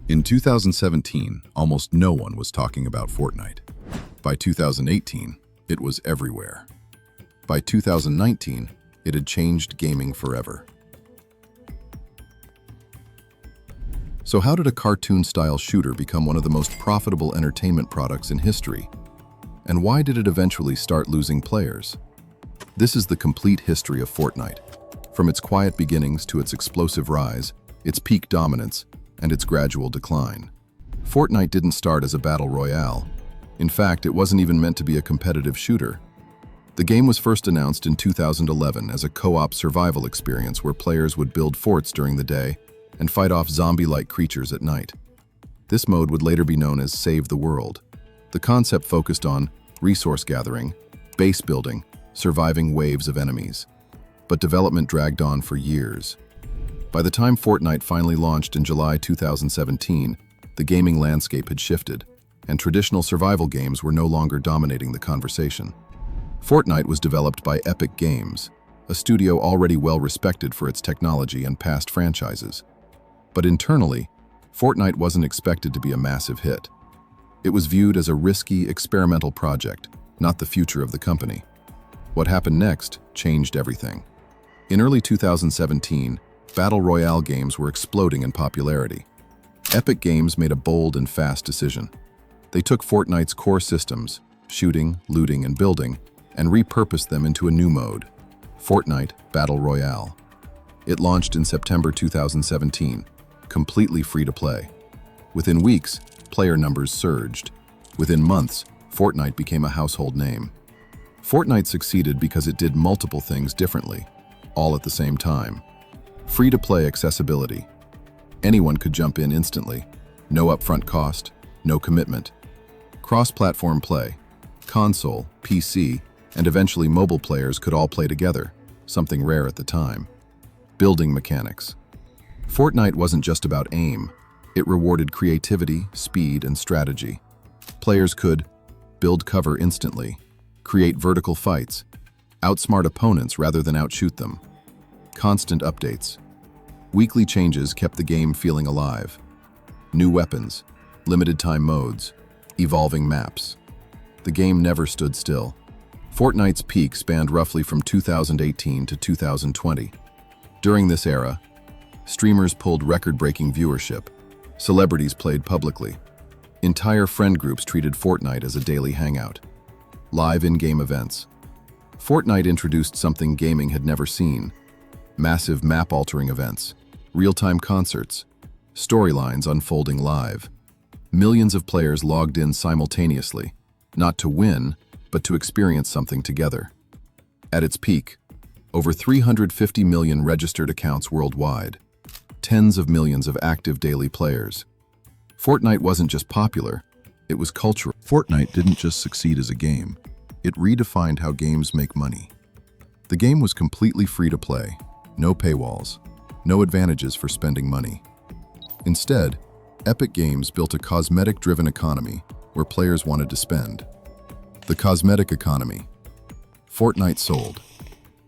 In 2017, almost no one was talking about Fortnite. By 2018, it was everywhere. By 2019, it had changed gaming forever. So how did a cartoon-style shooter become one of the most profitable entertainment products in history? And why did it eventually start losing players? This is the complete history of Fortnite, from its quiet beginnings to its explosive rise, its peak dominance, and its gradual decline. Fortnite didn't start as a battle royale. In fact, it wasn't even meant to be a competitive shooter. The game was first announced in 2011 as a co-op survival experience where players would build forts during the day and fight off zombie-like creatures at night. This mode would later be known as Save the World. The concept focused on resource gathering, base building, surviving waves of enemies. But development dragged on for years. By the time Fortnite finally launched in July 2017, the gaming landscape had shifted, and traditional survival games were no longer dominating the conversation. Fortnite was developed by Epic Games, a studio already well respected for its technology and past franchises. But internally, Fortnite wasn't expected to be a massive hit. It was viewed as a risky, experimental project, not the future of the company. What happened next changed everything. In early 2017, Battle Royale games were exploding in popularity. Epic Games made a bold and fast decision. They took Fortnite's core systems, shooting, looting, and building, and repurposed them into a new mode, Fortnite Battle Royale. It launched in September 2017, completely free to play. Within weeks, player numbers surged. Within months, Fortnite became a household name. Fortnite succeeded because it did multiple things differently, all at the same time. Free-to-play accessibility. Anyone could jump in instantly. No upfront cost, no commitment. Cross-platform play. Console, PC, and eventually mobile players could all play together, something rare at the time. Building mechanics. Fortnite wasn't just about aim. It rewarded creativity, speed, and strategy. Players could build cover instantly, create vertical fights, outsmart opponents rather than outshoot them. Constant updates. Weekly changes kept the game feeling alive. New weapons, limited time modes, evolving maps. The game never stood still. Fortnite's peak spanned roughly from 2018 to 2020. During this era, streamers pulled record-breaking viewership. Celebrities played publicly. Entire friend groups treated Fortnite as a daily hangout. Live in-game events. Fortnite introduced something gaming had never seen. Massive map-altering events, real-time concerts, storylines unfolding live. Millions of players logged in simultaneously, not to win, but to experience something together. At its peak, over 350 million registered accounts worldwide, tens of millions of active daily players. Fortnite wasn't just popular, it was cultural. Fortnite didn't just succeed as a game, it redefined how games make money. The game was completely free to play. No paywalls, no advantages for spending money. Instead, Epic Games built a cosmetic-driven economy where players wanted to spend. The cosmetic economy. Fortnite sold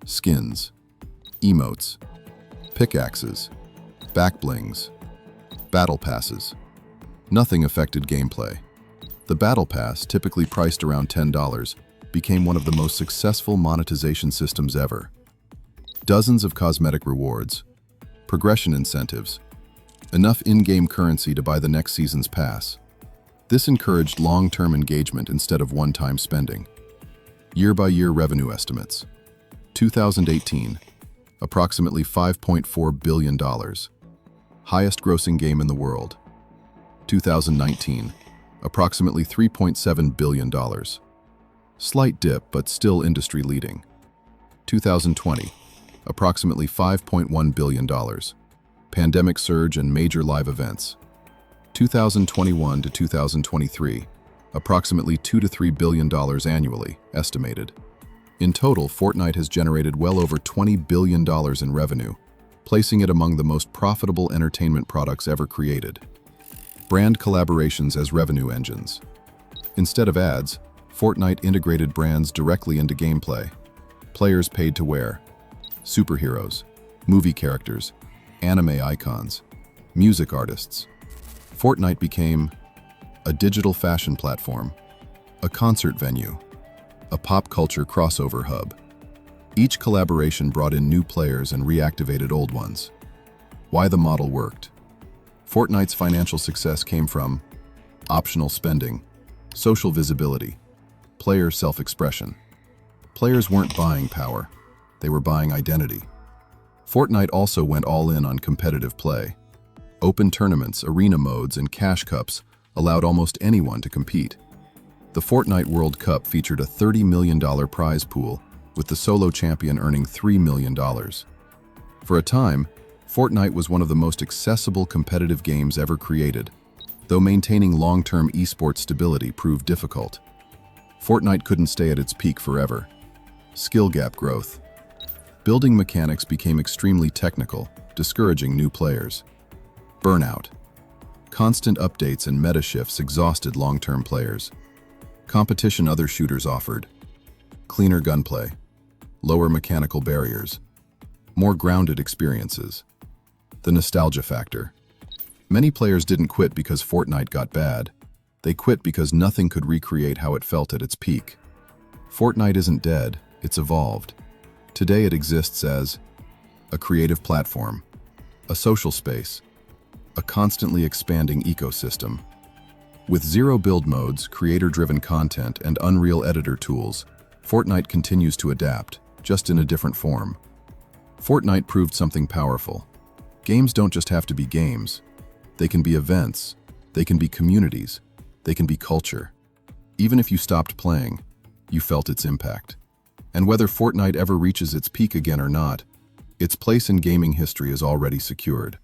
skins, emotes, pickaxes, backblings, battle passes. Nothing affected gameplay. The battle pass, typically priced around $10, became one of the most successful monetization systems ever. Dozens of cosmetic rewards, progression incentives, enough in-game currency to buy the next season's pass. This encouraged long-term engagement instead of one-time spending. Year-by-year revenue estimates. 2018, approximately $5.4 billion. Highest grossing game in the world. 2019, approximately $3.7 billion. Slight dip, but still industry-leading. 2020, approximately $5.1 billion. Pandemic surge and major live events. 2021 to 2023, approximately $2 to $3 billion annually, estimated. In total, Fortnite has generated well over $20 billion in revenue, placing it among the most profitable entertainment products ever created. Brand collaborations as revenue engines. Instead of ads, Fortnite integrated brands directly into gameplay. Players paid to wear. Superheroes, movie characters, anime icons, music artists. Fortnite became a digital fashion platform, a concert venue, a pop culture crossover hub. Each collaboration brought in new players and reactivated old ones. Why the model worked. Fortnite's financial success came from optional spending, social visibility, player self-expression. Players weren't buying power, they were buying identity. Fortnite also went all in on competitive play. Open tournaments, arena modes, and cash cups allowed almost anyone to compete. The Fortnite World Cup featured a $30 million prize pool, with the solo champion earning $3 million. For a time, Fortnite was one of the most accessible competitive games ever created, though maintaining long-term esports stability proved difficult. Fortnite couldn't stay at its peak forever. Skill gap growth. Building mechanics became extremely technical, discouraging new players. Burnout. Constant updates and meta shifts exhausted long-term players. Competition other shooters offered. Cleaner gunplay. Lower mechanical barriers. More grounded experiences. The nostalgia factor. Many players didn't quit because Fortnite got bad. They quit because nothing could recreate how it felt at its peak. Fortnite isn't dead, it's evolved. Today it exists as a creative platform, a social space, a constantly expanding ecosystem. With zero build modes, creator-driven content, and Unreal editor tools, Fortnite continues to adapt, just in a different form. Fortnite proved something powerful. Games don't just have to be games. They can be events, they can be communities, they can be culture. Even if you stopped playing, you felt its impact. And whether Fortnite ever reaches its peak again or not, its place in gaming history is already secured.